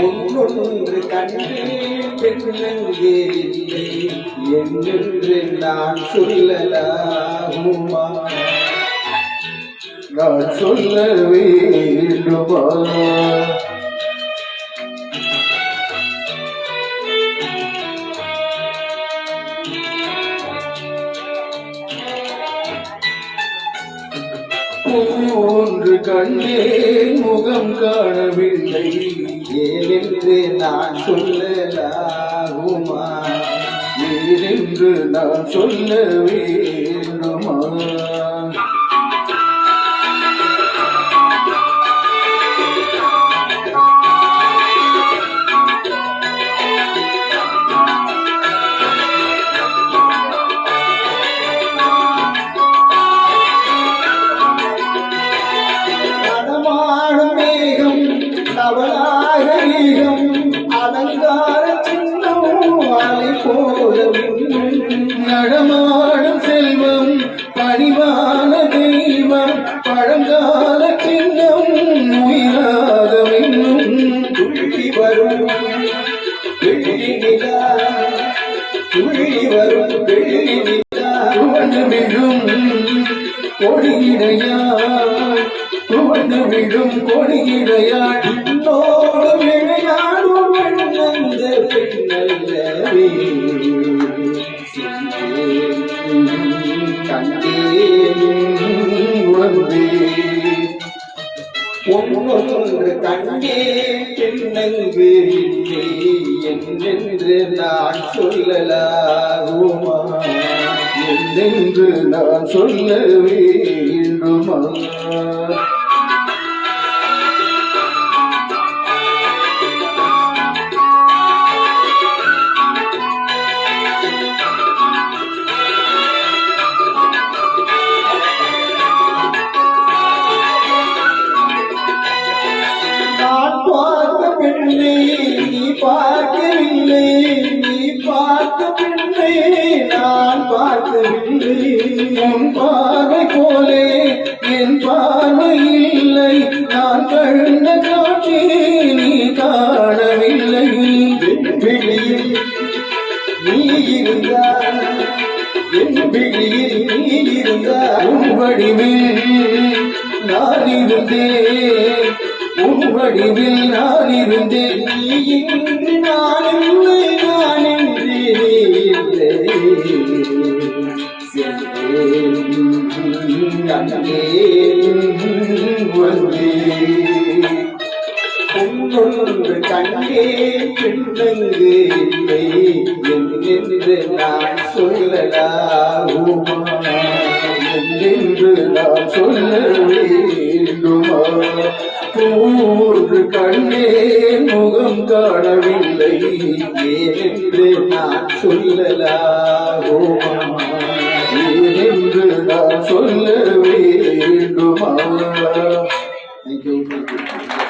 ஒன்றொன்று கண்டேன் பெண்ணங்கே இல்லை என்று நான் சொல்லலாகுமா? நான் சொல்ல வேண்டுமா? ஒன்று கண்டேன் முகம் காணவில்லை ஏனென்று நான் சொல்லலாகுமா? ஏனென்று நான் சொல்ல வேண்டுமா? அவளாக ஈகம் அலங்கார சின்னம் அலை போல நடமாடும் செல்வம் பணிவான தெய்வம் பழங்கால சின்னம் உயிராக இன்னும் துள்ளி வரும் வெள்ளி நிலா துள்ளி வரும் வெள்ளி நிலா துவண்டு விழும் கொடியிடையா துவண்டு விழும் கொடியிடையாள் இன்னோடு விளையாடும் பெண்ணந்த பெண்ணல்லவே கண்டேன் வந்தே ஒன்றொன்று கண்டேன் பெண்ணங்கு இல்லை என்னென்று நான் சொல்லலாகுமா? என்னென்று நான் சொல்ல வேண்டுமா? நீ பார்க்கவில்லை, நீ பார்த்த பெண்ணை நான் பார்க்கவில்லை. உன் பார்வை போலே என் பார்வை இல்லை, நான் கண்ட காட்சி நீ காணவில்லை. விழியில் நீ இருந்தால், என் விழியில் நீ இருந்தால், உன் வடிவில் நான் இருந்தேன், உன் வடிவில் நான் இருந்தேன். நீ இன்று நான் இல்லை, நான் என்று நீ இல்லை. ஒன்றொன்று கண்டேன் பெண்ணங்கு இல்லை என்று நான் சொல்லலாகுமா? என்று நான் சொல்ல வேண்டுமா? ஒன்று கண்டேன் முகம் காணவில்லை ஏனென்று நான் சொல்லலாகுமா? ஏனென்று நான் சொல்ல வேண்டுமா? Thank you.